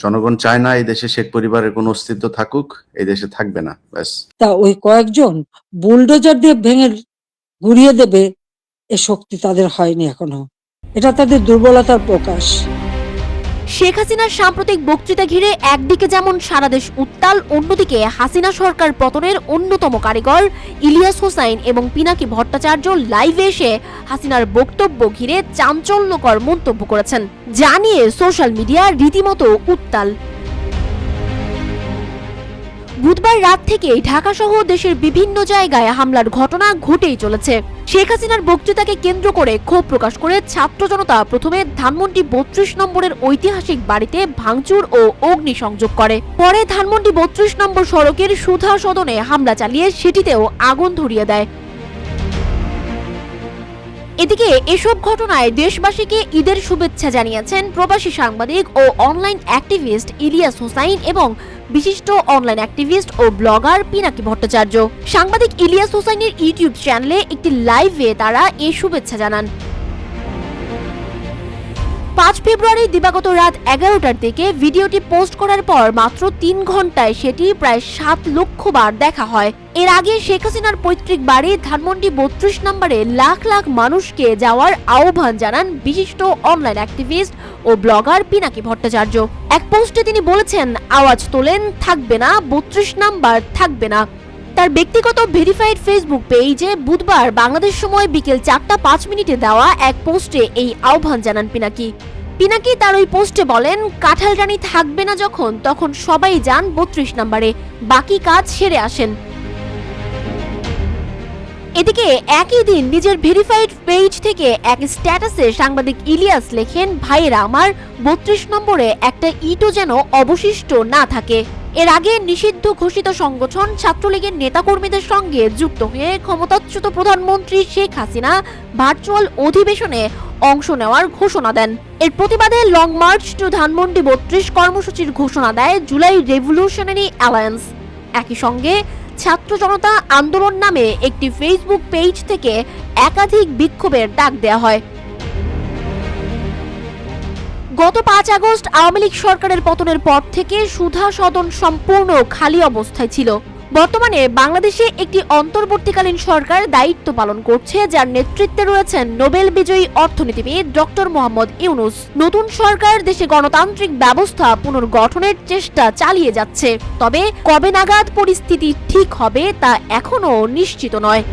জনগণ চায় না এই দেশে শেখ পরিবারের কোনো অস্তিত্ব থাকুক, এই দেশে থাকবে না, ব্যাস। তা ওই কয়েকজন বুলডোজার দিয়ে ভেঙে গুড়িয়ে দেবে এ শক্তি তাদের হয়নি এখনো। এটা তাদের দুর্বলতার প্রকাশ। শেখ হাসিনার সাম্প্রতিক বক্তৃতা ঘিরে একদিকে যেমন সারা দেশ উত্তাল, অন্যদিকে হাসিনা সরকার পতনের অন্যতম কারিগর ইলিয়াস হোসাইন এবং পিনাকি ভট্টাচার্য লাইভে এসে হাসিনার বক্তব্য ঘিরে চাঞ্চল্যকর মন্তব্য করেছেন, যা নিয়ে সোশ্যাল মিডিয়া রীতিমতো উত্তাল। বুধবার রাত থেকেই ঢাকা সহ দেশের বিভিন্ন জায়গায় হামলার ঘটনা ঘটেই চলেছে। শেখ হাসিনার বক্তৃতাকে কেন্দ্র করে ক্ষোভ প্রকাশ করে ছাত্র জনতা প্রথমে ধানমন্ডি 32 নম্বরের ঐতিহাসিক বাড়িতে ভাঙচুর ও অগ্নিসংযোগ করে। পরে ধানমন্ডি 32 নম্বর সড়কের সুধা সদনে হামলা চালিয়ে সেটিতেও আগুন ধরিয়ে দেয়। এদিকে এসব ঘটনায় দেশবাসীকে ঈদের শুভেচ্ছা জানিয়েছেন প্রবাসী সাংবাদিক ও অনলাইন অ্যাক্টিভিস্ট ইলিয়াস হোসাইন এবং বিশিষ্ট অনলাইন অ্যাক্টিভিস্ট ও ব্লগার পিনাকি ভট্টাচার্য। সাংবাদিক ইলিয়াস হোসাইনের ইউটিউব চ্যানেলে একটি লাইভে তারা এই শুভেচ্ছা জানান। 5 ফেব্রুয়ারি দিবাগত রাত 11টার দিকে ভিডিওটি পোস্ট করার পর মাত্র 3 ঘন্টায় সেটি প্রায় 7 লক্ষ বার দেখা হয়। এর আগে শেখ হাসিনার পৈতৃক বাড়ি ধানমন্ডি 32 নম্বরে লাখ লাখ মানুষকে যাওয়ার আহ্বান জানান বিশিষ্ট অনলাইন অ্যাক্টিভিস্ট ও ব্লগার পিনাকি ভট্টাচার্য। এক পোস্টে তিনি বলেছেন, আওয়াজ তোলেন, থাকবে না 32 নাম্বার, থাকবে না। তার ব্যক্তিগত ভেরিফাইড ফেসবুক পেজে বুধবার বাংলাদেশ সময় বিকেল 4টা 5 মিনিটে দেওয়া এক পোস্টে এই আহ্বান জানান পিনাকি তার ওই পোস্টে বলেন, কাঁঠালরানী থাকবে না যখন, তখন সবাই যান 32 নম্বরে, বাকি কাজ সেরে আসেন। এদিকে একই দিন নিজের ভেরিফাইড পেজ থেকে এক স্ট্যাটাসে সাংবাদিক ইলিয়াস লেখেন, ভাইয়েরা আমার 32 নম্বরে একটা ইটও যেন অবশিষ্ট না থাকে। এর আগে নিষিদ্ধ ঘোষিত সংগঠন ছাত্রলীগের নেতাকর্মীদের সঙ্গে যুক্ত হয়ে ক্ষমতাচ্যুত প্রধানমন্ত্রী শেখ হাসিনা ভার্চুয়াল অধিবেশনে অংশ নেওয়ার ঘোষণা দেন। এর প্রতিবাদে লং মার্চ টু ধানমন্ডি 32 কর্মসূচির ঘোষণা দেয় জুলাই রেভলিউশনারি অ্যালায়েন্স। একই সঙ্গে ছাত্র জনতা আন্দোলন নামে একটি ফেসবুক পেজ থেকে একাধিক বিক্ষোভের ডাক দেওয়া হয়। গত 5 আগস্ট আওয়ামী লীগ সরকারের পতনের পর থেকে সুধা সদন সম্পূর্ণ খালি অবস্থায় ছিল। বর্তমানে বাংলাদেশে একটি অন্তর্বর্তীকালীন সরকার দায়িত্ব পালন করছে, যার নেতৃত্বে রয়েছেন নোবেল বিজয়ী অর্থনীতিবিদ ডক্টর মোহাম্মদ ইউনূস। নতুন সরকার দেশে গণতান্ত্রিক ব্যবস্থা পুনর্গঠনের চেষ্টা চালিয়ে যাচ্ছে, তবে কবে নাগাদ পরিস্থিতি ঠিক হবে তা এখনো নিশ্চিত নয়।